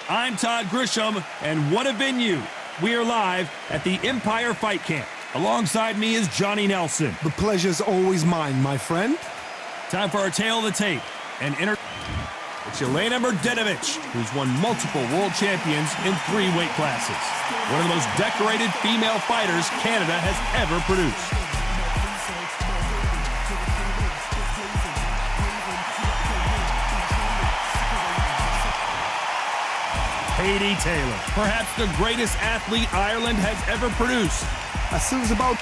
I'm Todd Grisham, and what a venue. We are live at the Empire Fight Camp. Alongside me is Johnny Nelson. The pleasure's always mine, my friend. Time for our tale of the tape. It's Jelena Mrdetovic, who's won multiple world champions in 3 weight classes. One of the most decorated female fighters Canada has ever produced. Katie Taylor, perhaps the greatest athlete Ireland has ever produced. As soon as about...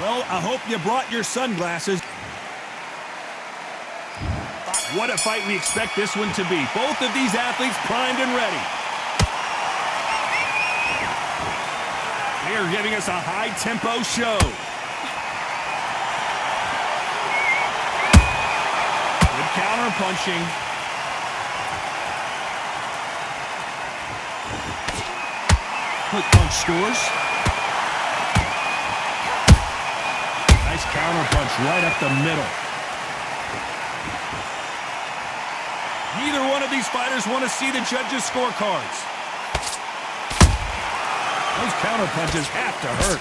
Well, I hope you brought your sunglasses. What a fight we expect this one to be. Both of these athletes primed and ready. They are giving us a high-tempo show. Good counter-punching. Quick punch scores. Nice counter-punch right up the middle. Neither one of these fighters want to see the judges' scorecards. Those counter punches have to hurt.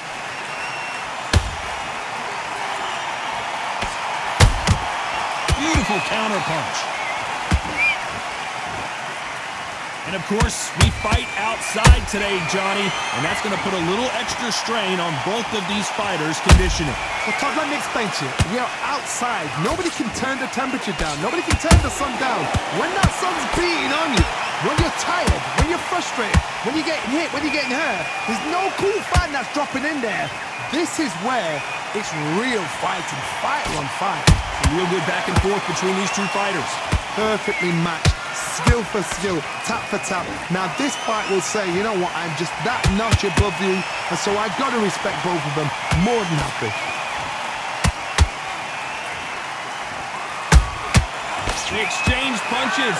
Beautiful counter punch. And of course, we fight outside today, Johnny, and that's going to put a little extra strain on both of these fighters' conditioning. Well, Todd, let me explain to you. We are outside. Nobody can turn the temperature down. Nobody can turn the sun down. When that sun's beating on you, when you're tired, when you're frustrated, when you're getting hit, when you're getting hurt, there's no cool fight that's dropping in there. This is where it's real fighting, fighter on fight. A real good back and forth between these two fighters. Perfectly matched. Skill for skill, tap for tap. Now this fight will say, you know what, I'm just that notch above you, and so I've got to respect both of them more than happy. They exchange punches.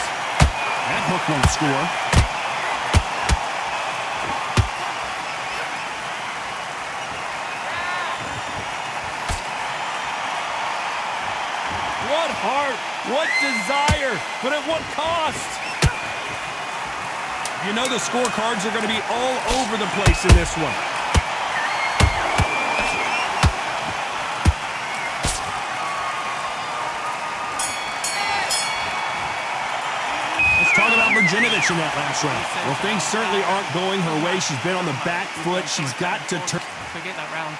That hook won't score. What heart, what desire, but at what cost? You know the scorecards are going to be all over the place in this one. Let's talk about Mrdetovic in that last round. Well, things certainly aren't going her way. She's been on the back foot. She's got to turn. Forget that round.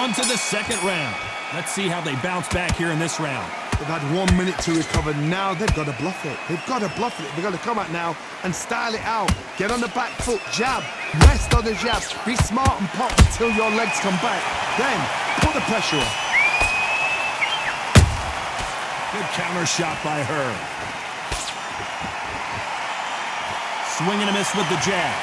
On to the second round. Let's see how they bounce back here in this round. They've had 1 minute to recover. Now they've got to bluff it. They've got to bluff it. They've got to come out now and style it out. Get on the back foot, jab, rest on the jab. Be smart and pop until your legs come back. Then put the pressure on. Good counter shot by her. Swing and a miss with the jab.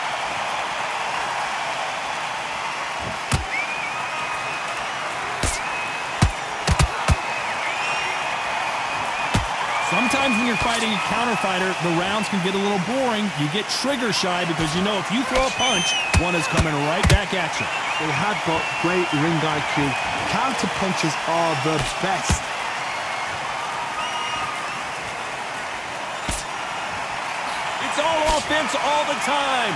Sometimes when you're fighting a counter fighter, the rounds can get a little boring. You get trigger shy because you know if you throw a punch, one is coming right back at you. They have got great ring IQ. Counter punches are the best. It's all offense all the time.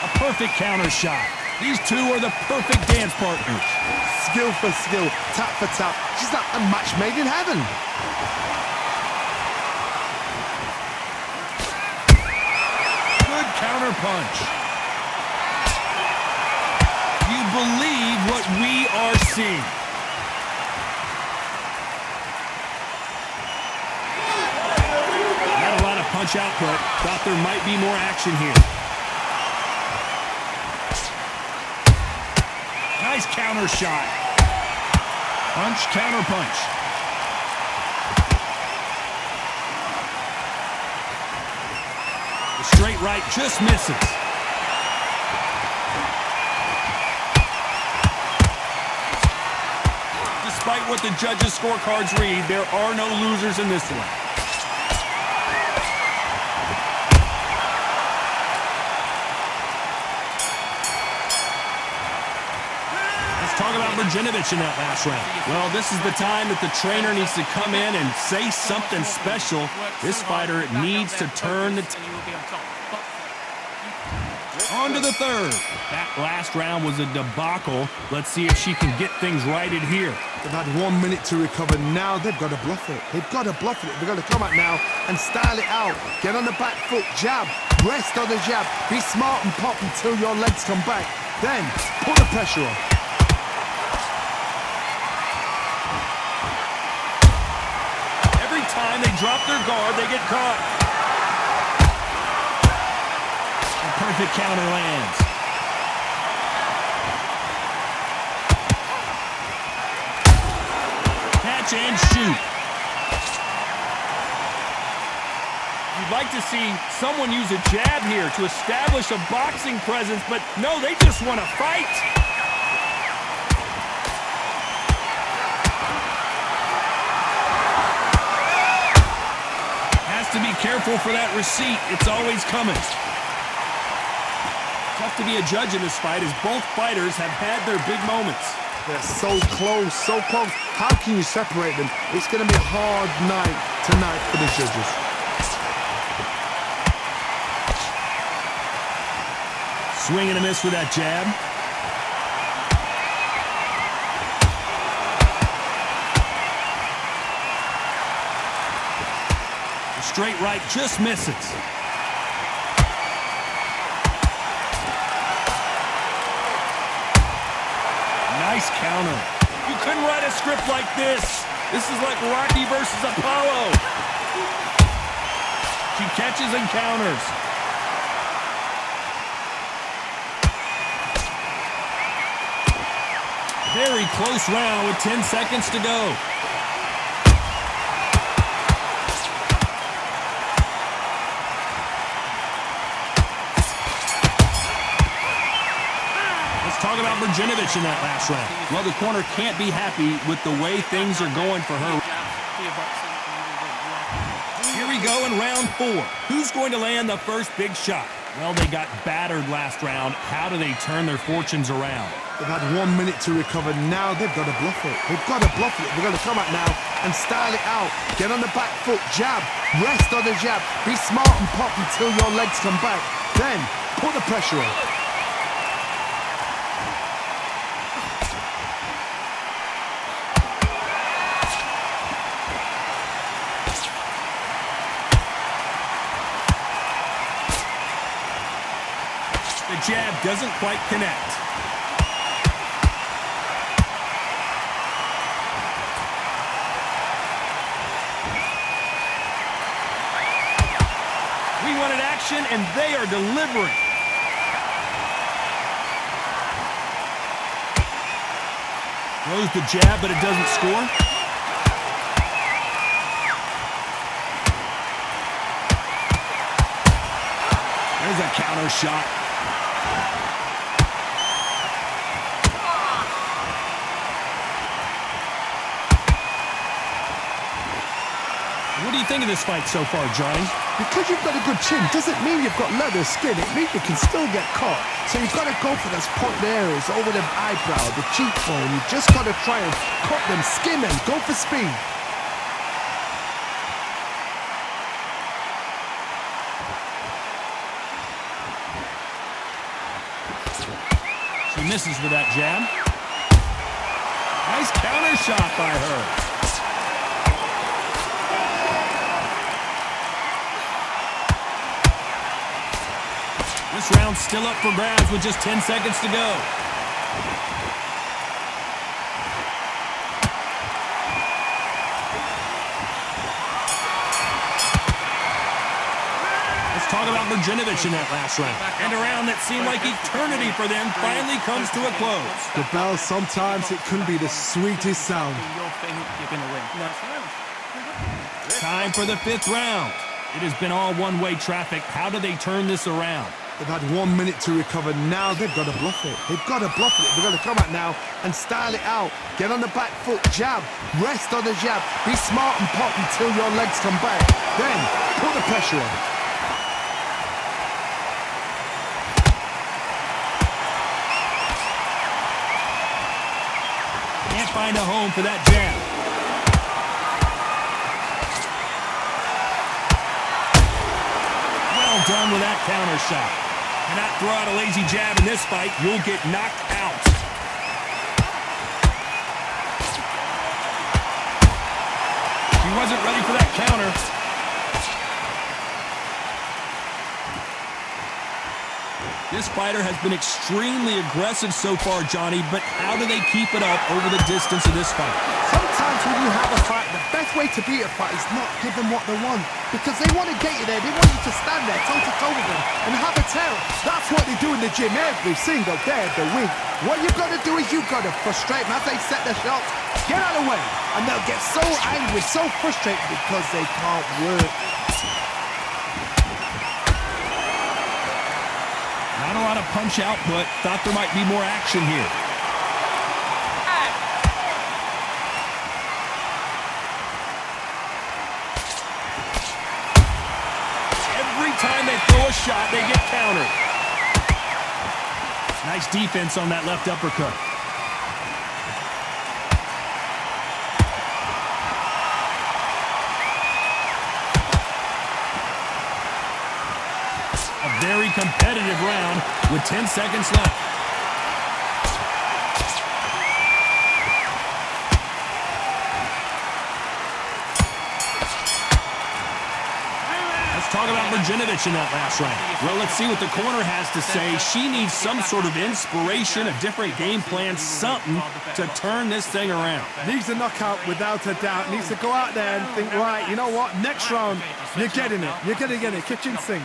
A perfect counter shot. These two are the perfect dance partners. Skill for skill, tap for tap. She's like a match made in heaven. Good counter punch. You believe what we are seeing. Not a lot of punch output. Thought there might be more action here. Nice counter shot. Punch, counter punch. The straight right just misses. Despite what the judges' scorecards read, there are no losers in this one. talk about Mrdjenovich in that last round. Well, this is the time that the trainer needs to come in and say something special. This fighter needs to turn the on to the third. That last round was a debacle. Let's see if she can get things righted here. They've had 1 minute to recover. Now they've got to bluff it. They've got to bluff it. They've got to come out now and style it out. Get on the back foot, jab, rest on the jab. Be smart and pop until your legs come back. Then put the pressure on. Every time they drop their guard, they get caught. A perfect counter lands. Catch and shoot. You'd like to see someone use a jab here to establish a boxing presence, but no, they just want to fight. Has to be careful for that receipt. It's always coming. Tough to be a judge in this fight as both fighters have had their big moments. They're so close, so close. How can you separate them? It's going to be a hard night tonight for the judges. Swing and a miss with that jab. The straight right just misses. Nice counter. You couldn't write a script like this. This is like Rocky versus Apollo. She catches and counters. Very close round with 10 seconds to go. Let's talk about Mrdjenovich in that last round. Well, the corner can't be happy with the way things are going for her. Here we go in round 4. Who's going to land the first big shot? Well, they got battered last round. How do they turn their fortunes around? They've had 1 minute to recover. Now they've got to bluff it. They've got to bluff it. They've got to come out now and style it out. Get on the back foot, jab, rest on the jab. Be smart and pop until your legs come back. Then put the pressure on. The jab doesn't quite connect. We wanted action, and they are delivering. Throws the jab, but it doesn't score. There's a counter shot. What do you think of this fight so far, Johnny? Because you've got a good chin doesn't mean you've got leather skin. It means you can still get caught. So you've got to go for those point areas over the eyebrow, the cheekbone. You've just got to try and cut them, skim them, go for speed. She misses with that jab. Nice counter shot by her. This round's still up for grabs with just 10 seconds to go. Let's talk about Mrdjenovich in that last round. And a round that seemed like eternity for them finally comes to a close. The bell, sometimes it can be the sweetest sound. Time for the 5th round. It has been all one-way traffic. How do they turn this around? They've had 1 minute to recover. Now they've got to bluff it. They've got to bluff it. They've got to come out now and style it out. Get on the back foot, jab, rest on the jab. Be smart and pop until your legs come back. Then put the pressure on. find a home for that jab. Well done with that counter shot. Cannot throw out a lazy jab in this fight. You'll get knocked out. He wasn't ready for that counter. This fighter has been extremely aggressive so far, Johnny, but how do they keep it up over the distance of this fight? Sometimes when you have a fight, the best way to beat a fight is not give them what they want. Because they want to get you there. They want you to stand there toe-to-toe with them and have a terror. That's what they do in the gym every single day of the week. What you've got to do is you've got to frustrate them as they set their shots. Get out of the way. And they'll get so angry, so frustrated because they can't work. Not a lot of punch output. Thought there might be more action here. Every time they throw a shot, they get countered. Nice defense on that left uppercut. A very competitive round with 10 seconds left. Let's talk about Mrdjenovich in that last round. Well, let's see what the corner has to say. She needs some sort of inspiration, a different game plan, something to turn this thing around. Needs a knockout without a doubt. Needs to go out there and think, right, you know what? Next round, you're getting it. You're going to get it. Kitchen sink.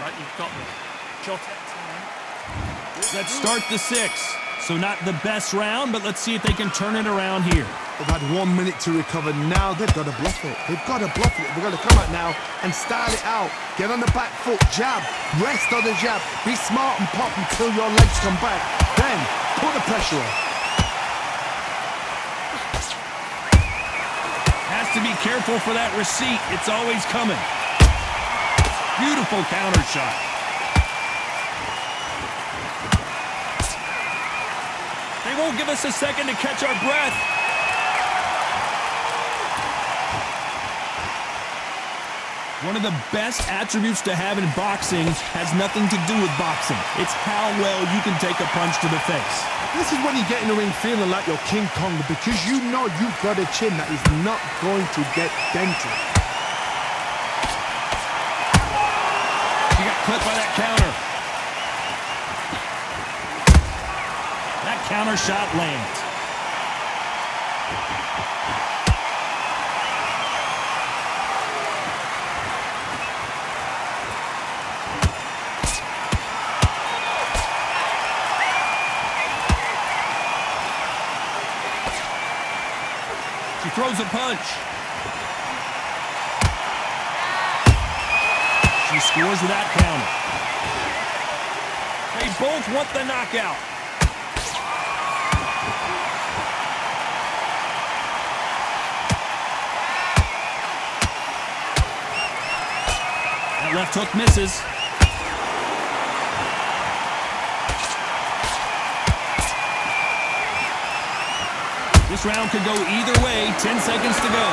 Let's start the sixth. So not the best round, but let's see if they can turn it around here. They've had 1 minute to recover. Now they've got to bluff it. They've got to bluff it. They've got to come out now and style it out. Get on the back foot, jab, rest on the jab. Be smart and pop until your legs come back. Then put the pressure on. Has to be careful for that receipt. It's always coming. Beautiful counter shot. They won't give us a second to catch our breath. One of the best attributes to have in boxing has nothing to do with boxing. It's how well you can take a punch to the face. This is when you get in the ring feeling like you're King Kong because you know you've got a chin that is not going to get dented. She got clipped by that counter. That counter shot lands. She throws a punch. She scores with that counter. They both want the knockout. That left hook misses. This round could go either way. 10 seconds to go.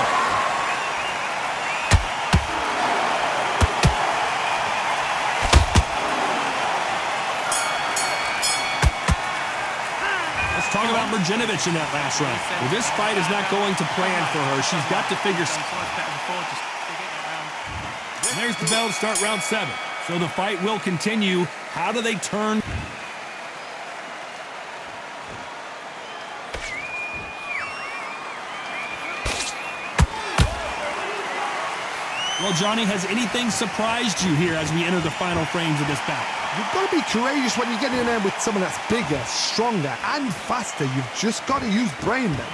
Let's talk about Mrdjenovich in that last round. Well, this fight is not going to plan for her. She's got to figure something. There's the bell to start round 7. So the fight will continue. How do they turn? Well, Johnny, has anything surprised you here as we enter the final frames of this bout? You've got to be courageous when you get in there with someone that's bigger, stronger, and faster. You've just got to use brain then.